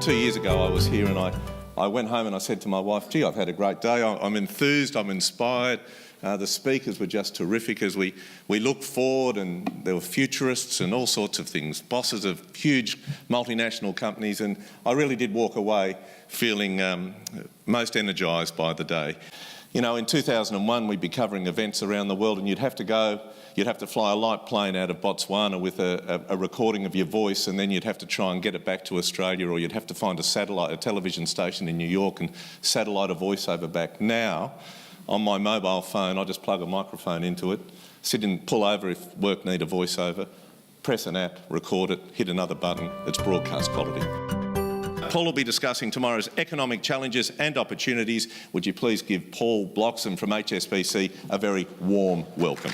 2 years ago I was here and I went home and I said to my wife, gee, I've had a great day, I'm enthused, I'm inspired. The speakers were just terrific as we looked forward, and there were futurists and all sorts of things, bosses of huge multinational companies, and I really did walk away feeling most energised by the day. You know, in 2001 we'd be covering events around the world and you'd have to fly a light plane out of Botswana with a recording of your voice, and then you'd have to try and get it back to Australia, or you'd have to find a television station in New York and satellite a voiceover back. Now, on my mobile phone, I just plug a microphone into it, sit and pull over if work need a voiceover, press an app, record it, hit another button, it's broadcast quality. Paul will be discussing tomorrow's economic challenges and opportunities. Would you please give Paul Bloxham from HSBC a very warm welcome.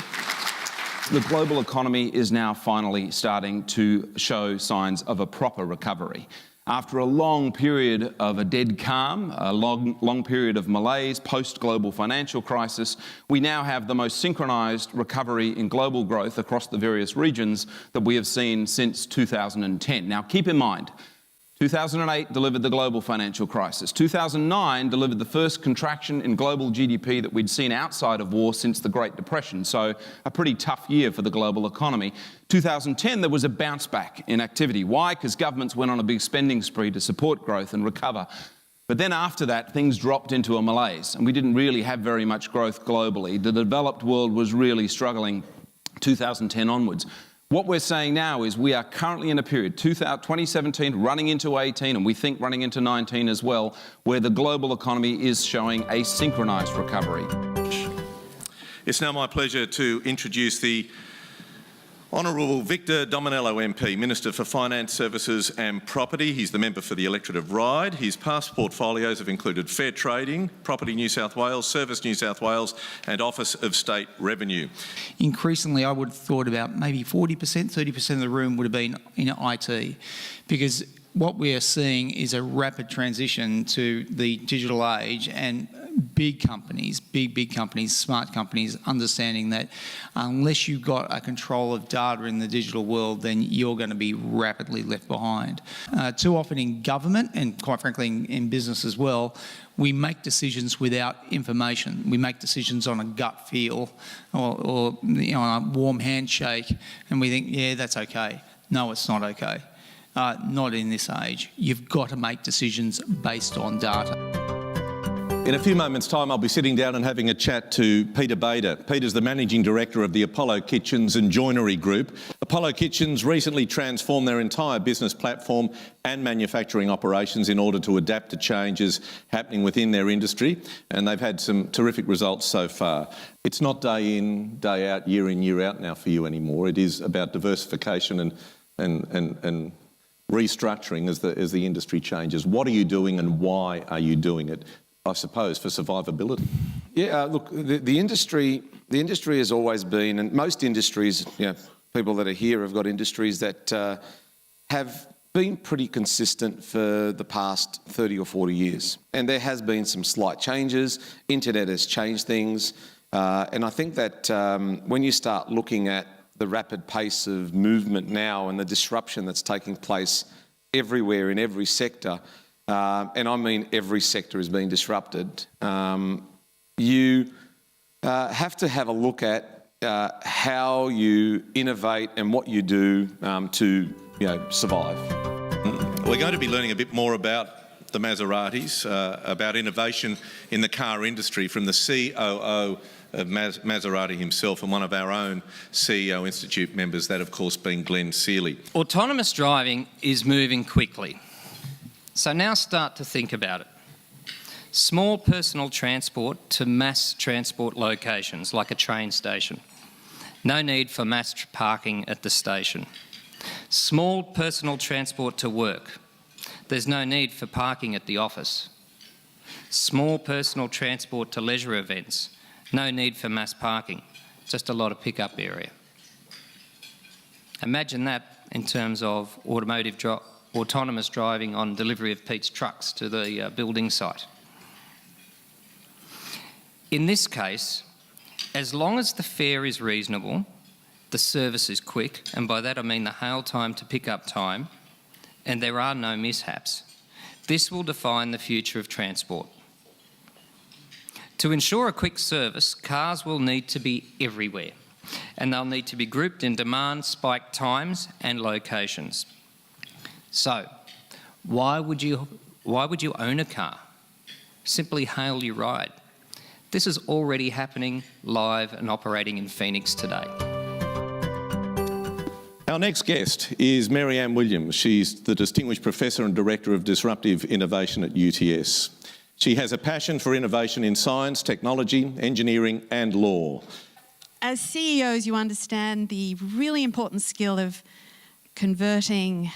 The global economy is now finally starting to show signs of a proper recovery. After a long period of a dead calm, a long period of malaise post-global financial crisis, we now have the most synchronised recovery in global growth across the various regions that we have seen since 2010. Now, keep in mind, 2008 delivered the global financial crisis. 2009 delivered the first contraction in global GDP that we'd seen outside of war since the Great Depression, so a pretty tough year for the global economy. 2010, there was a bounce back in activity. Why? Because governments went on a big spending spree to support growth and recover. But then after that, things dropped into a malaise, and we didn't really have very much growth globally. The developed world was really struggling 2010 onwards. What we're saying now is we are currently in a period, 2017 running into 18, and we think running into 19 as well, where the global economy is showing a synchronised recovery. It's now my pleasure to introduce the Honourable Victor Dominello MP, Minister for Finance Services and Property. He's the member for the electorate of Ryde. His past portfolios have included Fair Trading, Property New South Wales, Service New South Wales and Office of State Revenue. Increasingly, I would have thought about maybe 40%, 30% of the room would have been in IT, because what we are seeing is a rapid transition to the digital age, and big companies, big companies, smart companies, understanding that unless you've got a control of data in the digital world, then you're going to be rapidly left behind. Too often in government, and quite frankly in business as well, we make decisions without information. We make decisions on a gut feel or you know, a warm handshake, and we think, yeah, that's okay. No, it's not okay. Not in this age. You've got to make decisions based on data. In a few moments' time, I'll be sitting down and having a chat to Peter Bader. Peter's the Managing Director of the Apollo Kitchens and Joinery Group. Apollo Kitchens recently transformed their entire business platform and manufacturing operations in order to adapt to changes happening within their industry, and they've had some terrific results so far. It's not day in, day out, year in, year out now for you anymore. It is about diversification and restructuring as the industry changes. What are you doing and why are you doing it? I suppose for survivability. Yeah, look, the industry has always been, and most industries, you know, people that are here have got industries that have been pretty consistent for the past 30 or 40 years. And there has been some slight changes. Internet has changed things. And I think that when you start looking at the rapid pace of movement now and the disruption that's taking place everywhere in every sector, and I mean every sector is being disrupted, you have to have a look at how you innovate and what you do to survive. We're going to be learning a bit more about the Maseratis, about innovation in the car industry from the COO of Maserati himself and one of our own CEO Institute members, that of course being Glenn Seeley. Autonomous driving is moving quickly. So now start to think about it. Small personal transport to mass transport locations like a train station. No need for mass parking at the station. Small personal transport to work. There's no need for parking at the office. Small personal transport to leisure events. No need for mass parking. Just a lot of pickup area. Imagine that in terms of autonomous driving on delivery of Pete's trucks to the building site. In this case, as long as the fare is reasonable, the service is quick, and by that I mean the hail time to pickup time, and there are no mishaps, This will define the future of transport. To ensure a quick service, cars will need to be everywhere, and they'll need to be grouped in demand spike times and locations. So, why would you own a car? Simply hail your ride. This is already happening live and operating in Phoenix today. Our next guest is Mary Ann Williams. She's the Distinguished Professor and Director of Disruptive Innovation at UTS. She has a passion for innovation in science, technology, engineering and law. As CEOs, you understand the really important skill of converting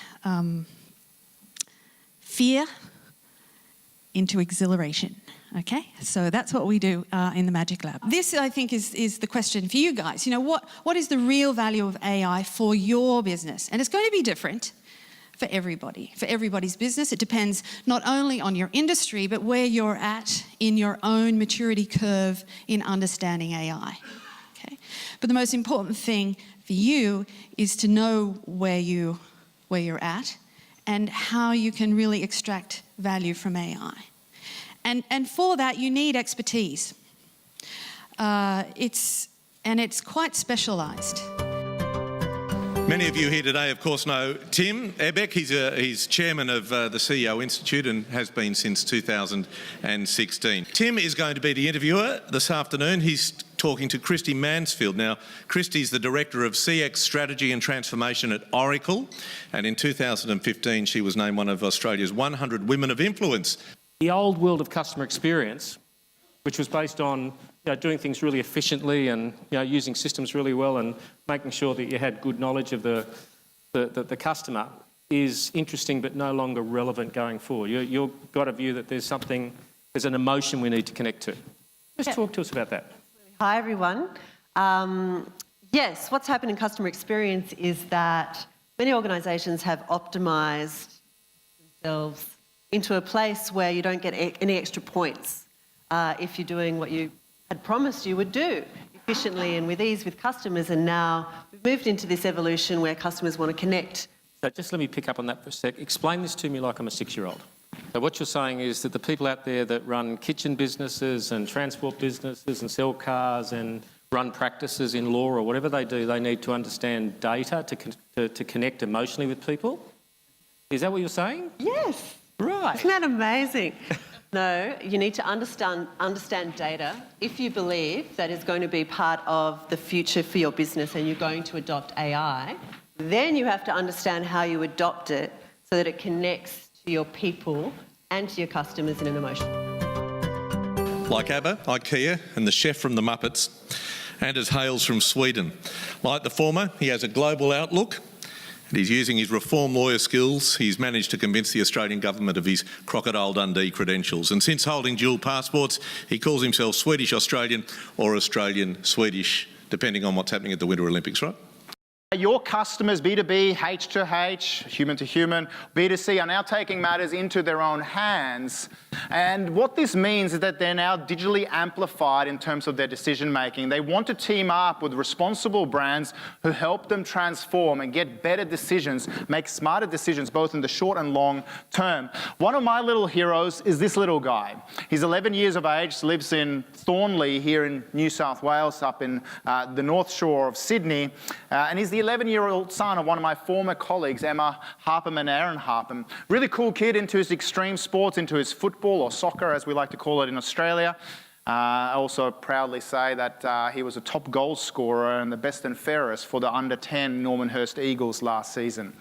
fear into exhilaration. Okay, so that's what we do in the Magic Lab. This, I think, is the question for you guys. You know, what is the real value of AI for your business? And it's going to be different for everybody, for everybody's business. It depends not only on your industry, but where you're at in your own maturity curve in understanding AI. Okay, but the most important thing for you is to know where you're at and how you can really extract value from AI. And for that, you need expertise. It's quite specialised. Many of you here today, of course, know Tim Beck. He's chairman of the CEO Institute and has been since 2016. Tim is going to be the interviewer this afternoon. He's talking to Christy Mansfield. Now, Christy's the Director of CX Strategy and Transformation at Oracle, and in 2015 she was named one of Australia's 100 Women of Influence. The old world of customer experience, which was based on doing things really efficiently and using systems really well and making sure that you had good knowledge of the customer, is interesting but no longer relevant going forward. You've got a view that there's an emotion we need to connect to. Just talk to us about that. Hi everyone. Yes, what's happened in customer experience is that many organisations have optimised themselves into a place where you don't get any extra points if you're doing what you had promised you would do efficiently and with ease with customers. And now we've moved into this evolution where customers want to connect. So just let me pick up on that for a sec. Explain this to me like I'm a 6-year-old. So what you're saying is that the people out there that run kitchen businesses and transport businesses and sell cars and run practices in law or whatever they do, they need to understand data to connect emotionally with people? Is that what you're saying? Yes. Right. Isn't that amazing? No, you need to understand data if you believe that is going to be part of the future for your business and you're going to adopt AI. Then you have to understand how you adopt it so that it connects to your people and to your customers in an emotion. Like ABBA, IKEA and the chef from the Muppets. Anders hails from Sweden. Like the former, he has a global outlook. He's using his reform lawyer skills. He's managed to convince the Australian government of his Crocodile Dundee credentials. And since holding dual passports, he calls himself Swedish Australian or Australian Swedish, depending on what's happening at the Winter Olympics, right? Your customers, B2B, H2H, human to human, B2C, are now taking matters into their own hands. And what this means is that they're now digitally amplified in terms of their decision making. They want to team up with responsible brands who help them transform and get better decisions, make smarter decisions, both in the short and long term. One of my little heroes is this little guy. He's 11 years of age, lives in Thornley here in New South Wales, up in the North Shore of Sydney, and he's the 11-year-old son of one of my former colleagues, Emma Harpham and Aaron Harpham. Really cool kid, into his extreme sports, into his football or soccer, as we like to call it in Australia. I also proudly say that he was a top goal scorer and the best and fairest for the under-10 Normanhurst Eagles last season.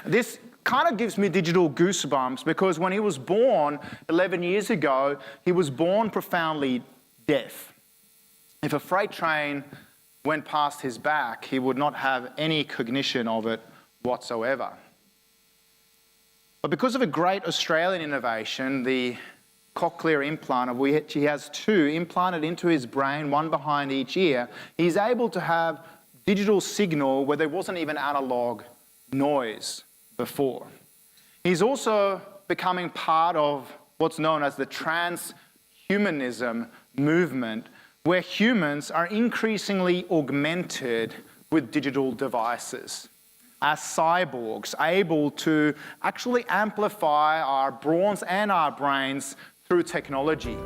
This kind of gives me digital goosebumps because when he was born 11 years ago, he was born profoundly deaf. If a freight train went past his back, he would not have any cognition of it whatsoever. But because of a great Australian innovation, the cochlear implant, of which he has 2 implanted into his brain, 1 behind each ear, he's able to have digital signal where there wasn't even analog noise before. He's also becoming part of what's known as the transhumanism movement, where humans are increasingly augmented with digital devices. as cyborgs, able to actually amplify our brawns and our brains through technology.